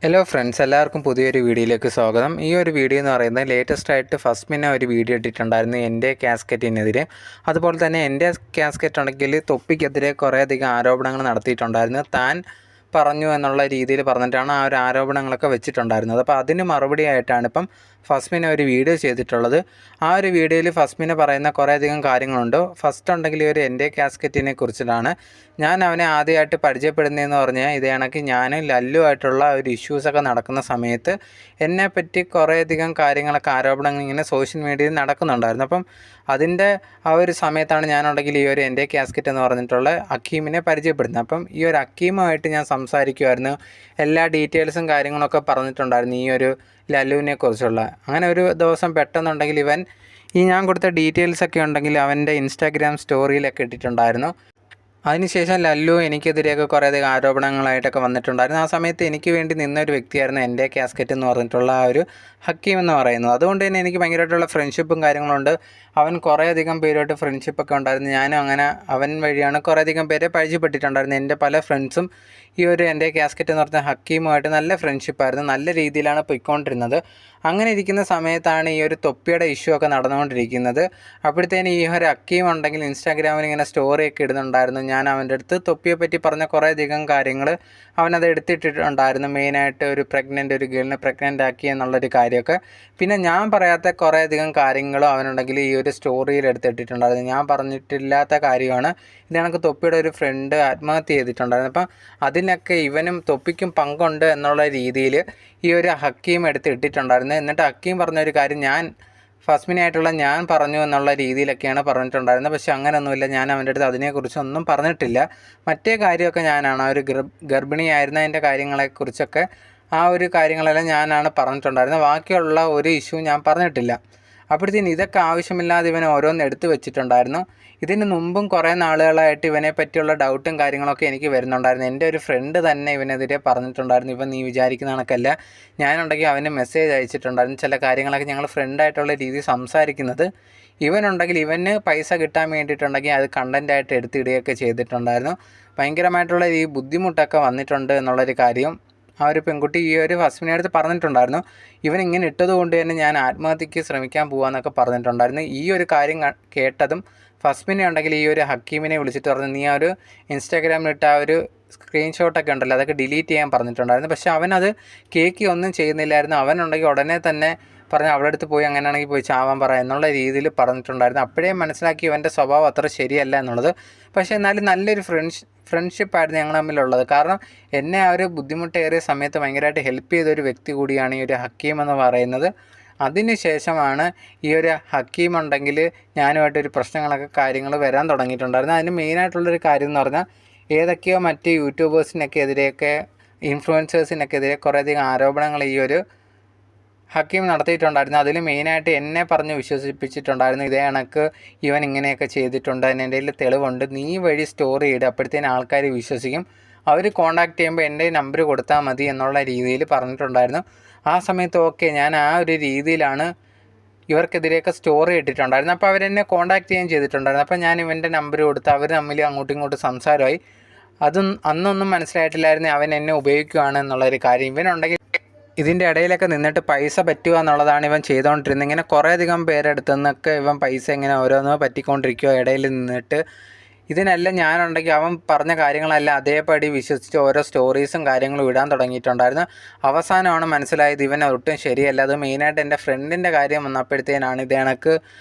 Hello friends, എല്ലാവർക്കും പുതിയൊരു വീഡിയോയിലേക്ക് സ്വാഗതം. ഈ ഒരു വീഡിയോ എന്ന് പറയുന്നത് ലേറ്റസ്റ്റ് ആയിട്ട് ഫസ്മിനെ ഒരു വീഡിയോ ഇട്ടിട്ടുണ്ടായിരുന്നു എൻ്റെ കാസ്കറ്റിനെതിരെ. അതുപോലെ തന്നെ എൻ്റെ കാസ്കറ്റ് ഉണ്ടെങ്കിൽ തൊപ്പിക്കെതിരെ കുറേയധികം ആരോപണങ്ങൾ നടത്തിയിട്ടുണ്ടായിരുന്നു. താൻ പറഞ്ഞു എന്നുള്ള രീതിയിൽ പറഞ്ഞിട്ടാണ് ആ ഒരു ആരോപണങ്ങളൊക്കെ വെച്ചിട്ടുണ്ടായിരുന്നത്. അപ്പോൾ അതിന് മറുപടിയായിട്ടാണ് ഇപ്പം ഫസ്മിനെ ഒരു വീഡിയോ ചെയ്തിട്ടുള്ളത്. ആ ഒരു വീഡിയോയിൽ ഫസ്മിനെ പറയുന്ന കുറേയധികം കാര്യങ്ങളുണ്ട്. ഫസ്റ്റ് ഉണ്ടെങ്കിൽ ഒരു എൻ്റെ കാസ്കറ്റിനെ കുറിച്ചിട്ടാണ്. ഞാൻ അവനെ ആദ്യമായിട്ട് പരിചയപ്പെടുന്നതെന്ന് പറഞ്ഞാൽ ഇതേ കണക്ക് ഞാൻ ലല്ലുമായിട്ടുള്ള ഒരു ഇഷ്യൂസൊക്കെ നടക്കുന്ന സമയത്ത് എന്നെപ്പറ്റി കുറേയധികം കാര്യങ്ങളൊക്കെ ആരോപണങ്ങൾ ഇങ്ങനെ സോഷ്യൽ മീഡിയയിൽ നടക്കുന്നുണ്ടായിരുന്നു. അപ്പം അതിൻ്റെ ആ ഒരു സമയത്താണ് ഞാനുണ്ടെങ്കിൽ ഈ ഒരു എൻ്റെ കാസ്കറ്റ് എന്ന് പറഞ്ഞിട്ടുള്ള അക്കീമിനെ പരിചയപ്പെടുന്നത്. അപ്പം ഈ ഒരു അക്കീമുമായിട്ട് ഞാൻ സംസാരിക്കുമായിരുന്നു. എല്ലാ ഡീറ്റെയിൽസും കാര്യങ്ങളൊക്കെ പറഞ്ഞിട്ടുണ്ടായിരുന്നു ഈ ഒരു ലല്ലുവിനെ കുറിച്ചുള്ള. അങ്ങനെ ഒരു ദിവസം പെട്ടെന്നുണ്ടെങ്കിൽ ഇവൻ ഈ ഞാൻ കൊടുത്ത ഡീറ്റെയിൽസൊക്കെ ഉണ്ടെങ്കിൽ അവൻ്റെ ഇൻസ്റ്റാഗ്രാം സ്റ്റോറിയിലൊക്കെ ഇട്ടിട്ടുണ്ടായിരുന്നു. അതിനുശേഷം ലല്ലു എനിക്കെതിരെയൊക്കെ കുറേയധികം ആരോപണങ്ങളായിട്ടൊക്കെ വന്നിട്ടുണ്ടായിരുന്നു. ആ സമയത്ത് എനിക്ക് വേണ്ടി നിന്നൊരു വ്യക്തിയായിരുന്നു എൻ്റെ കാസ്കറ്റ് എന്ന് പറഞ്ഞിട്ടുള്ള ആ ഒരു ഹക്കീം എന്ന് പറയുന്നത്. അതുകൊണ്ട് തന്നെ എനിക്ക് ഭയങ്കരമായിട്ടുള്ള ഫ്രണ്ട്ഷിപ്പും കാര്യങ്ങളുണ്ട്. അവൻ കുറേയധികം പേരുമായിട്ട് ഫ്രണ്ട്ഷിപ്പൊക്കെ ഉണ്ടായിരുന്നു. ഞാനും അങ്ങനെ അവൻ വഴിയാണ് കുറേയധികം പേരെ പരിചയപ്പെട്ടിട്ടുണ്ടായിരുന്നു. എൻ്റെ പല ഫ്രണ്ട്സും ഈ ഒരു എൻ്റെ കാസ്കറ്റ് എന്ന് പറഞ്ഞ ഹക്കീമുമായിട്ട് നല്ല ഫ്രണ്ട്ഷിപ്പായിരുന്നു. നല്ല രീതിയിലാണ് പോയിക്കൊണ്ടിരുന്നത്. അങ്ങനെ ഇരിക്കുന്ന സമയത്താണ് ഈ ഒരു തൊപ്പിയുടെ ഇഷ്യൂ ഒക്കെ നടന്നുകൊണ്ടിരിക്കുന്നത്. അപ്പോഴത്തേന് ഈ ഒരു ഹക്കീം ഉണ്ടെങ്കിൽ ഇൻസ്റ്റാഗ്രാമിൽ ഇങ്ങനെ സ്റ്റോറിയൊക്കെ ഇടുന്നുണ്ടായിരുന്നു. ഞാൻ അവൻ്റെ അടുത്ത് തൊപ്പിയെ പറ്റി പറഞ്ഞ കുറേയധികം കാര്യങ്ങൾ അവനത് എടുത്തിട്ടിട്ടുണ്ടായിരുന്നു. മെയിനായിട്ട് ഒരു ഗേളിനെ പ്രഗ്നൻ്റ് ആക്കി എന്നുള്ളൊരു കാര്യമൊക്കെ. പിന്നെ ഞാൻ പറയാത്ത കുറേയധികം കാര്യങ്ങളും അവനുണ്ടെങ്കിൽ ഈ ഒരു സ്റ്റോറിയിൽ എടുത്തിട്ടിട്ടുണ്ടായിരുന്നു. ഞാൻ പറഞ്ഞിട്ടില്ലാത്ത കാര്യമാണ്. ഇത് കണക്ക് തൊപ്പിയുടെ ഒരു ഫ്രണ്ട് ആത്മഹത്യ ചെയ്തിട്ടുണ്ടായിരുന്നു. അപ്പം അതിനൊക്കെ ഇവനും തൊപ്പിക്കും പങ്കുണ്ട് എന്നുള്ള രീതിയിൽ ഈ ഒരു ഹക്കീം ഇട്ടിട്ടുണ്ടായിരുന്നു. എന്നിട്ട് ഹക്കീം പറഞ്ഞൊരു കാര്യം ഫസ്മിനായിട്ടുള്ള ഞാൻ പറഞ്ഞു എന്നുള്ള രീതിയിലൊക്കെയാണ് പറഞ്ഞിട്ടുണ്ടായിരുന്നത്. പക്ഷേ അങ്ങനെയൊന്നുമില്ല. ഞാൻ അവൻ്റെ അടുത്ത് അതിനെക്കുറിച്ചൊന്നും പറഞ്ഞിട്ടില്ല. മറ്റേ കാര്യമൊക്കെ ഞാനാണ് ആ ഒരു ഗർഭിണിയായിരുന്നതിൻ്റെ കാര്യങ്ങളെക്കുറിച്ചൊക്കെ ആ ഒരു കാര്യങ്ങളെല്ലാം ഞാനാണ് പറഞ്ഞിട്ടുണ്ടായിരുന്നത്. ബാക്കിയുള്ള ഒരു ഇഷ്യൂ ഞാൻ പറഞ്ഞിട്ടില്ല. അപ്പോഴത്തേന് ഇതൊക്കെ ആവശ്യമില്ലാതെ ഇവൻ ഓരോന്ന് എടുത്തു വെച്ചിട്ടുണ്ടായിരുന്നു. ഇതിന് മുമ്പും കുറേ നാളുകളായിട്ട് ഇവനെ പറ്റിയുള്ള ഡൗട്ടും കാര്യങ്ങളൊക്കെ എനിക്ക് വരുന്നുണ്ടായിരുന്നു. എൻ്റെ ഒരു ഫ്രണ്ട് തന്നെ ഇവനെതിരെ പറഞ്ഞിട്ടുണ്ടായിരുന്നു, ഇവൻ നീ വിചാരിക്കുന്ന കണക്കല്ല. ഞാനുണ്ടെങ്കിൽ അവന് മെസ്സേജ് അയച്ചിട്ടുണ്ടായിരുന്നു. ചില കാര്യങ്ങളൊക്കെ ഞങ്ങൾ ഫ്രണ്ടായിട്ടുള്ള രീതിയിൽ സംസാരിക്കുന്നത്. ഇവനുണ്ടെങ്കിൽ ഇവന് പൈസ കിട്ടാൻ വേണ്ടിയിട്ടുണ്ടെങ്കിൽ അത് കണ്ടൻറ്റായിട്ട് എടുത്തിടുകയൊക്കെ ചെയ്തിട്ടുണ്ടായിരുന്നു. ഭയങ്കരമായിട്ടുള്ള ഈ ബുദ്ധിമുട്ടൊക്കെ വന്നിട്ടുണ്ട് എന്നുള്ളൊരു കാര്യം ആ ഒരു പെൺകുട്ടി ഈ ഒരു ഫസ്മിനെ അടുത്ത് പറഞ്ഞിട്ടുണ്ടായിരുന്നു. ഇവൻ ഇങ്ങനെ ഇട്ടത് കൊണ്ട് തന്നെ ഞാൻ ആത്മഹത്യക്ക് ശ്രമിക്കാൻ പോകാമെന്നൊക്കെ പറഞ്ഞിട്ടുണ്ടായിരുന്നു. ഈ ഒരു കാര്യം കേട്ടതും ഫസ്മിനെ ഉണ്ടെങ്കിൽ ഈ ഒരു ഹക്കീമിനെ വിളിച്ചിട്ട് പറഞ്ഞു, നീ ആ ഒരു ഇൻസ്റ്റാഗ്രാമിലിട്ട് ആ ഒരു സ്ക്രീൻഷോട്ടൊക്കെ ഉണ്ടല്ലോ അതൊക്കെ ഡിലീറ്റ് ചെയ്യാൻ പറഞ്ഞിട്ടുണ്ടായിരുന്നു. പക്ഷേ അവനത് ഒന്നും ചെയ്യുന്നില്ലായിരുന്നു. അവനുണ്ടെങ്കിൽ ഉടനെ തന്നെ പറഞ്ഞ് അവളുടെ അടുത്ത് പോയി അങ്ങനെയാണെങ്കിൽ പോയി ചാവാൻ പറ എന്നുള്ള രീതിയിൽ പറഞ്ഞിട്ടുണ്ടായിരുന്നു. അപ്പോഴേ മനസ്സിലാക്കി ഇവൻ്റെ സ്വഭാവം അത്ര ശരിയല്ല എന്നുള്ളത്. പക്ഷേ എന്നാലും നല്ലൊരു ഫ്രണ്ട്ഷിപ്പായിരുന്നു ഞങ്ങൾ തമ്മിലുള്ളത്. കാരണം എന്നെ ആ ഒരു ബുദ്ധിമുട്ടേറിയ സമയത്ത് ഭയങ്കരമായിട്ട് ഹെൽപ്പ് ചെയ്തൊരു വ്യക്തി കൂടിയാണ് ഈ ഒരു ഹക്കീം എന്ന് പറയുന്നത്. അതിന് ശേഷമാണ് ഈ ഒരു ഹക്കീം ഉണ്ടെങ്കിൽ ഞാനുമായിട്ടൊരു പ്രശ്നങ്ങളൊക്കെ കാര്യങ്ങൾ വരാൻ തുടങ്ങിയിട്ടുണ്ടായിരുന്നു. അതിന് മെയിനായിട്ടുള്ളൊരു കാര്യം എന്ന് പറഞ്ഞാൽ ഏതൊക്കെയോ മറ്റ് യൂട്യൂബേഴ്സിനൊക്കെ എതിരെയൊക്കെ ഇൻഫ്ലുവൻസേഴ്സിനൊക്കെ എതിരെ കുറേയധികം ആരോപണങ്ങൾ ഈ ഒരു ഹക്കീം നടത്തിയിട്ടുണ്ടായിരുന്നു. അതിൽ മെയിനായിട്ട് എന്നെ പറഞ്ഞ് വിശ്വസിപ്പിച്ചിട്ടുണ്ടായിരുന്നു. ഇതേ കണക്ക് ഇവൻ ഇങ്ങനെയൊക്കെ ചെയ്തിട്ടുണ്ട്, എൻ്റെ കയ്യിൽ തെളിവുണ്ട്, നീ വഴി സ്റ്റോറി ഇടുക, അപ്പോഴത്തേന് ആൾക്കാർ വിശ്വസിക്കും, അവർ കോൺടാക്ട് ചെയ്യുമ്പോൾ എൻ്റെ നമ്പർ കൊടുത്താൽ മതി എന്നുള്ള രീതിയിൽ പറഞ്ഞിട്ടുണ്ടായിരുന്നു. ആ സമയത്ത് ഓക്കെ, ഞാൻ ആ ഒരു രീതിയിലാണ് ഇവർക്കെതിരെയൊക്കെ സ്റ്റോറി ഇട്ടിട്ടുണ്ടായിരുന്നു. അപ്പോൾ അവരെന്നെ കോൺടാക്ട് ചെയ്യുകയും ചെയ്തിട്ടുണ്ടായിരുന്നു. അപ്പോൾ ഞാൻ ഇവൻ്റെ നമ്പർ കൊടുത്ത് അവർ തമ്മിൽ അങ്ങോട്ടും ഇങ്ങോട്ടും സംസാരമായി. അന്നൊന്നും മനസ്സിലായിട്ടില്ലായിരുന്നു അവൻ എന്നെ ഉപയോഗിക്കുകയാണ് എന്നുള്ളൊരു കാര്യം. ഇവനുണ്ടെങ്കിൽ ഇതിൻ്റെ ഇടയിലൊക്കെ നിന്നിട്ട് പൈസ പറ്റുക എന്നുള്ളതാണ് ഇവൻ ചെയ്തുകൊണ്ടിരുന്നത്. ഇങ്ങനെ കുറേയധികം പേരെടുത്തു നിന്നൊക്കെ ഇവൻ പൈസ ഇങ്ങനെ ഓരോന്നോ പറ്റിക്കൊണ്ടിരിക്കുകയോ ഇടയിൽ നിന്നിട്ട്. ഇതിനെല്ലാം ഞാനുണ്ടെങ്കിൽ അവൻ പറഞ്ഞ കാര്യങ്ങളെല്ലാം അതേപടി വിശ്വസിച്ച് ഓരോ സ്റ്റോറീസും കാര്യങ്ങളും ഇടാൻ തുടങ്ങിയിട്ടുണ്ടായിരുന്നു. അവസാനമാണ് മനസ്സിലായത് ഇവൻ ഒട്ടും ശരിയല്ല. അത് മെയിനായിട്ട് എൻ്റെ ഫ്രണ്ടിൻ്റെ കാര്യം വന്നപ്പോഴത്തേനാണ് ഇത് കണക്ക്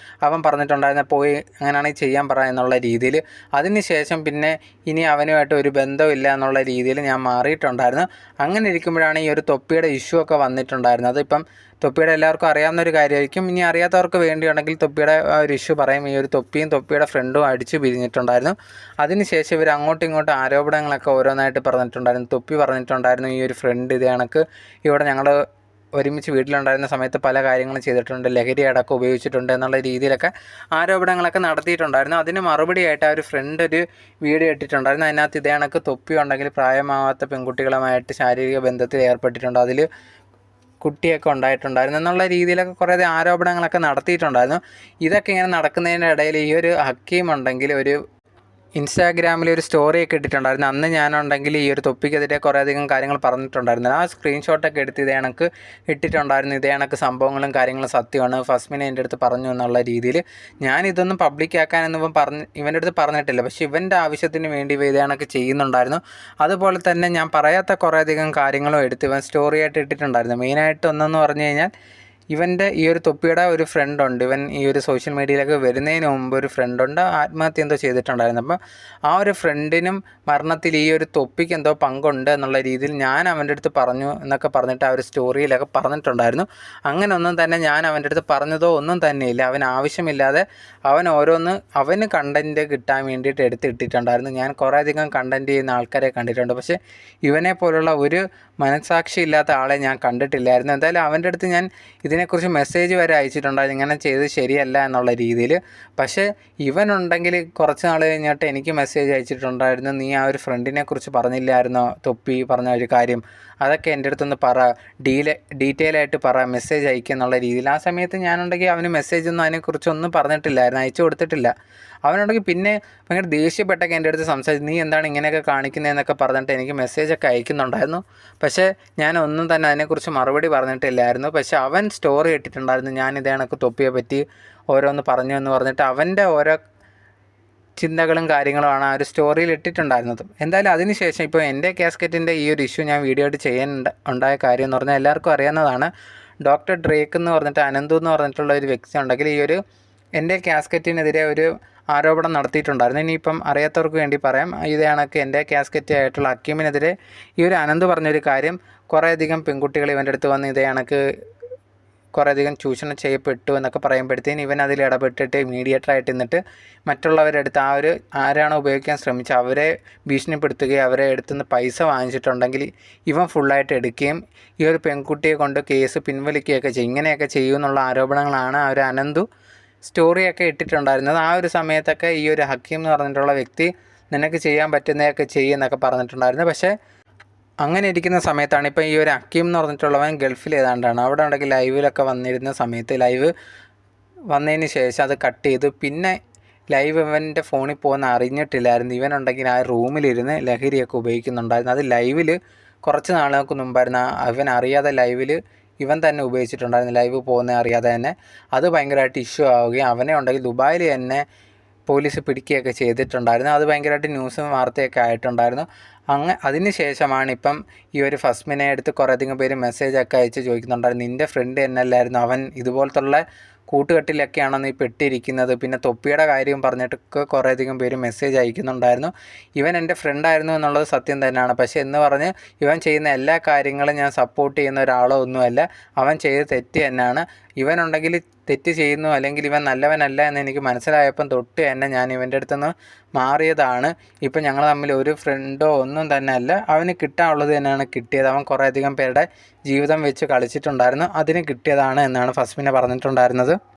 അവൻ പറഞ്ഞിട്ടുണ്ടായിരുന്നത്, പോയി അങ്ങനെയാണെങ്കിൽ ചെയ്യാൻ പറ എന്നുള്ള രീതിയിൽ. അതിന് ശേഷം പിന്നെ ഇനി അവനുമായിട്ട് ഒരു ബന്ധമില്ല എന്നുള്ള രീതിയിൽ ഞാൻ മാറിയിട്ടുണ്ടായിരുന്നു. അങ്ങനെ ഇരിക്കുമ്പോഴാണ് ഈ ഒരു തൊപ്പിയുടെ ഇഷ്യൂ ഒക്കെ വന്നിട്ടുണ്ടായിരുന്നത്. ഇപ്പം തൊപ്പിയുടെ എല്ലാവർക്കും അറിയാവുന്നൊരു കാര്യമായിരിക്കും. ഇനി അറിയാത്തവർക്ക് വേണ്ടിയുണ്ടെങ്കിൽ തൊപ്പിയുടെ ഒരു ഇഷ്യൂ പറയും. ഈ ഒരു തൊപ്പിയും തൊപ്പിയുടെ ഫ്രണ്ടും അടിച്ച് പിരിഞ്ഞിട്ടുണ്ടായിരുന്നു. അതിനുശേഷം ഇവർ അങ്ങോട്ടും ഇങ്ങോട്ടും ആരോപണങ്ങളൊക്കെ ഓരോന്നായിട്ട് പറഞ്ഞിട്ടുണ്ടായിരുന്നു. തൊപ്പി പറഞ്ഞിട്ടുണ്ടായിരുന്നു, ഈ ഒരു ഫ്രണ്ട് ഇത് കണക്ക് ഇവിടെ ഞങ്ങൾ ഒരുമിച്ച് വീട്ടിലുണ്ടായിരുന്ന സമയത്ത് പല കാര്യങ്ങളും ചെയ്തിട്ടുണ്ട്, ലഹരി അടക്കം ഉപയോഗിച്ചിട്ടുണ്ട് എന്നുള്ള രീതിയിലൊക്കെ ആരോപണങ്ങളൊക്കെ നടത്തിയിട്ടുണ്ടായിരുന്നു. അതിന് മറുപടിയായിട്ട് ആ ഒരു ഫ്രണ്ട് ഒരു വീഡിയോ ഇട്ടിട്ടുണ്ടായിരുന്നു. അതിനകത്ത് ഇതേ കണക്ക് തൊപ്പി ഉണ്ടെങ്കിൽ പ്രായമാവാത്ത പെൺകുട്ടികളുമായിട്ട് ശാരീരിക ബന്ധത്തിൽ ഏർപ്പെട്ടിട്ടുണ്ട്, അതിൽ കുട്ടിയൊക്കെ ഉണ്ടായിട്ടുണ്ടായിരുന്നു എന്നുള്ള രീതിയിലൊക്കെ കുറേ ആരോപണങ്ങളൊക്കെ നടത്തിയിട്ടുണ്ടായിരുന്നു. ഇതൊക്കെ ഇങ്ങനെ നടക്കുന്നതിൻ്റെ ഇടയിൽ ഈ ഒരു ഹക്കീം ഉണ്ടെങ്കിൽ ഒരു ഇൻസ്റ്റാഗ്രാമിൽ ഒരു സ്റ്റോറിയൊക്കെ ഇട്ടിട്ടുണ്ടായിരുന്നു. അന്ന് ഞാനുണ്ടെങ്കിൽ ഈ ഒരു തൊപ്പിക്കെതിരെ കുറേയധികം കാര്യങ്ങൾ പറഞ്ഞിട്ടുണ്ടായിരുന്നു. ആ സ്ക്രീൻഷോട്ടൊക്കെ എടുത്ത് ഇതേ കണക്ക് ഇട്ടിട്ടുണ്ടായിരുന്നു. ഇതേ കണക്ക് സംഭവങ്ങളും കാര്യങ്ങളും സത്യമാണ്, ഫസ്മിനെ എൻ്റെ അടുത്ത് പറഞ്ഞു എന്നുള്ള രീതിയിൽ. ഞാനിതൊന്നും പബ്ലിക്കാക്കാനൊന്നും ഇവൻ്റെ അടുത്ത് പറഞ്ഞിട്ടില്ല. പക്ഷേ ഇവൻ്റെ ആവശ്യത്തിന് വേണ്ടി ഇവ ഇതേ കണക്ക് ചെയ്യുന്നുണ്ടായിരുന്നു. അതുപോലെ തന്നെ ഞാൻ പറയാത്ത കുറേയധികം കാര്യങ്ങളും എടുത്ത് ഇവൻ സ്റ്റോറിയായിട്ട് ഇട്ടിട്ടുണ്ടായിരുന്നു. മെയിനായിട്ട് ഒന്നെന്ന് പറഞ്ഞു കഴിഞ്ഞാൽ ഇവൻ്റെ ഈ ഒരു തൊപ്പിയുടെ ഒരു ഫ്രണ്ടുണ്ട്. ഇവൻ ഈ ഒരു സോഷ്യൽ മീഡിയയിലേക്ക് വരുന്നതിന് മുമ്പ് ഒരു ഫ്രണ്ടുണ്ട്, ആത്മഹത്യ എന്തോ ചെയ്തിട്ടുണ്ടായിരുന്നു. അപ്പോൾ ആ ഒരു ഫ്രണ്ടിനും മരണത്തിൽ ഈ ഒരു തൊപ്പിക്ക് എന്തോ പങ്കുണ്ട് എന്നുള്ള രീതിയിൽ ഞാൻ അവൻ്റെ അടുത്ത് പറഞ്ഞു എന്നൊക്കെ പറഞ്ഞിട്ട് ആ ഒരു സ്റ്റോറിയിലൊക്കെ പറഞ്ഞിട്ടുണ്ടായിരുന്നു. അങ്ങനെ ഒന്നും തന്നെ ഞാൻ അവൻ്റെ അടുത്ത് പറഞ്ഞതോ ഒന്നും തന്നെയില്ല. അവൻ ആവശ്യമില്ലാതെ അവൻ ഓരോന്ന് അവന് കണ്ടൻറ്റ് കിട്ടാൻ വേണ്ടിയിട്ട് എടുത്തിട്ടിട്ടുണ്ടായിരുന്നു. ഞാൻ കുറേയധികം കണ്ടൻറ്റ് ചെയ്യുന്ന ആൾക്കാരെ കണ്ടിട്ടുണ്ട്. പക്ഷേ ഇവനെ പോലുള്ള ഒരു മനസ്സാക്ഷി ഇല്ലാത്ത ആളെ ഞാൻ കണ്ടിട്ടില്ലായിരുന്നു. എന്തായാലും അവൻ്റെ അടുത്ത് ഞാൻ ഇതിനെക്കുറിച്ച് മെസ്സേജ് വരെ അയച്ചിട്ടുണ്ടായിരുന്നു, ഇങ്ങനെ ചെയ്ത് ശരിയല്ല എന്നുള്ള രീതിയിൽ. പക്ഷേ ഇവനുണ്ടെങ്കിൽ കുറച്ച് നാൾ കഴിഞ്ഞിട്ട് എനിക്ക് മെസ്സേജ് അയച്ചിട്ടുണ്ടായിരുന്നു, നീ ആ ഒരു ഫ്രണ്ടിനെ കുറിച്ച് പറഞ്ഞില്ലായിരുന്നോ, തൊപ്പി പറഞ്ഞ ഒരു കാര്യം, അതൊക്കെ എൻ്റെ അടുത്തൊന്ന് പറ, ഡീറ്റെയിൽ ആയിട്ട് പറ, മെസ്സേജ് അയക്കുക എന്നുള്ള രീതിയിൽ. ആ സമയത്ത് ഞാനുണ്ടെങ്കിൽ അവന് മെസ്സേജൊന്നും അതിനെക്കുറിച്ചൊന്നും പറഞ്ഞിട്ടില്ലായിരുന്നു, അയച്ചു കൊടുത്തിട്ടില്ല. അവനുണ്ടെങ്കിൽ പിന്നെ ഭയങ്കര ദേഷ്യപ്പെട്ടൊക്കെ എൻ്റെ അടുത്ത് സംസാരിച്ചു, നീ എന്താണ് ഇങ്ങനെയൊക്കെ കാണിക്കുന്നതെന്നൊക്കെ പറഞ്ഞിട്ട് എനിക്ക് മെസ്സേജൊക്കെ അയക്കുന്നുണ്ടായിരുന്നു. പക്ഷേ ഞാൻ ഒന്നും തന്നെ അതിനെക്കുറിച്ച് മറുപടി പറഞ്ഞിട്ടില്ലായിരുന്നു. പക്ഷേ അവൻ സ്റ്റോറി ഇട്ടിട്ടുണ്ടായിരുന്നു, ഞാൻ ഇതേ കണക്ക് തൊപ്പിയെ പറ്റി ഓരോന്ന് പറഞ്ഞു എന്ന് പറഞ്ഞിട്ട് അവൻ്റെ ഓരോ ചിന്തകളും കാര്യങ്ങളുമാണ് ആ ഒരു സ്റ്റോറിയിൽ ഇട്ടിട്ടുണ്ടായിരുന്നത്. എന്തായാലും അതിനുശേഷം ഇപ്പോൾ എൻ്റെ കാസ്കറ്റിൻ്റെ ഈ ഒരു ഇഷ്യൂ ഞാൻ വീഡിയോ ആയിട്ട് ഉണ്ടായ കാര്യം എന്ന് പറഞ്ഞാൽ എല്ലാവർക്കും അറിയാവുന്നതാണ്. ഡോക്ടർ ഡ്രേക്ക് എന്ന് പറഞ്ഞിട്ട് അനന്തു എന്ന് പറഞ്ഞിട്ടുള്ള ഒരു വ്യക്തി ഉണ്ടെങ്കിൽ ഈ ഒരു എൻ്റെ കാസ്കറ്റിനെതിരെ ഒരു ആരോപണം നടത്തിയിട്ടുണ്ടായിരുന്നു. ഇനിയിപ്പം അറിയാത്തവർക്ക് വേണ്ടി പറയാം, ഇതേ കണക്ക് എൻ്റെ കാസ്കറ്റ് ആയിട്ടുള്ള ഹക്കീമിനെതിരെ ഈ ഒരു അനന്ത് പറഞ്ഞൊരു കാര്യം, കുറേയധികം പെൺകുട്ടികൾ ഇവൻ്റെ അടുത്ത് വന്ന് ഇതേ കണക്ക് കുറേയധികം ചൂഷണം ചെയ്യപ്പെട്ടു എന്നൊക്കെ പറയുമ്പോഴത്തേന് ഇവൻ അതിൽ ഇടപെട്ടിട്ട് മീഡിയേറ്ററായിട്ട് നിന്നിട്ട് മറ്റുള്ളവരുടെ അടുത്ത് ആ ഒരു ആരാണോ ഉപയോഗിക്കാൻ ശ്രമിച്ച് അവരെ ഭീഷണിപ്പെടുത്തുകയും അവരെ അടുത്തുനിന്ന് പൈസ വാങ്ങിച്ചിട്ടുണ്ടെങ്കിൽ ഇവൻ ഫുള്ളായിട്ട് എടുക്കുകയും ഈ ഒരു പെൺകുട്ടിയെ കൊണ്ട് കേസ് പിൻവലിക്കുകയൊക്കെ ചെയ്യും. ഇങ്ങനെയൊക്കെ ചെയ്യുമെന്നുള്ള ആരോപണങ്ങളാണ് ആ ഒരു അനന്തു സ്റ്റോറിയൊക്കെ ഇട്ടിട്ടുണ്ടായിരുന്നത്. ആ ഒരു സമയത്തൊക്കെ ഈ ഒരു ഹക്കീം എന്ന് പറഞ്ഞിട്ടുള്ള വ്യക്തി നിനക്ക് ചെയ്യാൻ പറ്റുന്നതൊക്കെ ചെയ്യുമെന്നൊക്കെ പറഞ്ഞിട്ടുണ്ടായിരുന്നു. പക്ഷേ അങ്ങനെ ഇരിക്കുന്ന സമയത്താണ് ഇപ്പോൾ ഈ ഒരു ഹക്കീം എന്ന് പറഞ്ഞിട്ടുള്ളവൻ ഗൾഫിൽ ഏതാണ്ടാണ്. അവിടെ ഉണ്ടെങ്കിൽ ലൈവിലൊക്കെ വന്നിരുന്ന സമയത്ത് ലൈവ് വന്നതിന് ശേഷം അത് കട്ട് ചെയ്ത് പിന്നെ ലൈവ് ഇവൻ്റെ ഫോണിൽ പോകുന്ന അറിഞ്ഞിട്ടില്ലായിരുന്നു. ഇവനുണ്ടെങ്കിൽ ആ റൂമിലിരുന്ന് ലഹരിയൊക്കെ ഉപയോഗിക്കുന്നുണ്ടായിരുന്നു. അത് ലൈവിൽ കുറച്ച് നാളുകൾക്ക് മുമ്പായിരുന്നു അവൻ അറിയാതെ ലൈവിൽ ഇവൻ തന്നെ ഉപയോഗിച്ചിട്ടുണ്ടായിരുന്നു, ലൈവ് പോകുന്നത് അറിയാതെ തന്നെ. അത് ഭയങ്കരമായിട്ട് ഇഷ്യൂ ആവുകയും അവനെ ഉണ്ടെങ്കിൽ ദുബായിൽ തന്നെ പോലീസ് പിടിക്കുകയൊക്കെ ചെയ്തിട്ടുണ്ടായിരുന്നു. അത് ഭയങ്കരമായിട്ട് ന്യൂസും വാർത്തയൊക്കെ ആയിട്ടുണ്ടായിരുന്നു. അതിന് ശേഷമാണ് ഇപ്പം ഈ ഒരു ഫസ്മിനെ എടുത്ത് കുറേയധികം പേര് മെസ്സേജൊക്കെ അയച്ച് ചോദിക്കുന്നുണ്ടായിരുന്നു, നിൻ്റെ ഫ്രണ്ട് എന്നല്ലായിരുന്നു അവൻ ഇതുപോലത്തുള്ള കൂട്ടുകെട്ടിലൊക്കെയാണോ നീ പെട്ടിരിക്കുന്നത്? പിന്നെ തൊപ്പിയുടെ കാര്യം പറഞ്ഞിട്ടൊക്കെ കുറേയധികം പേര് മെസ്സേജ് അയക്കുന്നുണ്ടായിരുന്നു. ഇവൻ എൻ്റെ ഫ്രണ്ടായിരുന്നു എന്നുള്ളത് സത്യം തന്നെയാണ്. പക്ഷേ എന്ന് പറഞ്ഞ് ഇവൻ ചെയ്യുന്ന എല്ലാ കാര്യങ്ങളും ഞാൻ സപ്പോർട്ട് ചെയ്യുന്ന ഒരാളോ ഒന്നുമല്ല. അവൻ ചെയ്ത് തെറ്റ് തന്നെയാണ്. ഇവനുണ്ടെങ്കിൽ തെറ്റ് ചെയ്യുന്നു അല്ലെങ്കിൽ ഇവൻ നല്ലവനല്ല എന്ന് എനിക്ക് മനസ്സിലായപ്പം തൊട്ട് തന്നെ ഞാൻ ഇവൻ്റെ അടുത്തുനിന്ന് മാറിയതാണ്. ഇപ്പം ഞങ്ങൾ തമ്മിൽ ഒരു ഫ്രണ്ടോ ഒന്നും തന്നെ അല്ല. അവന് കിട്ടാനുള്ളത് തന്നെയാണ് കിട്ടിയത്. അവൻ കുറേയധികം പേരുടെ ജീവിതം വെച്ച് കളിച്ചിട്ടുണ്ടായിരുന്നു, അതിന് കിട്ടിയതാണ് എന്നാണ് ഫസ്മിനെ പറഞ്ഞിട്ടുണ്ടായിരുന്നത്.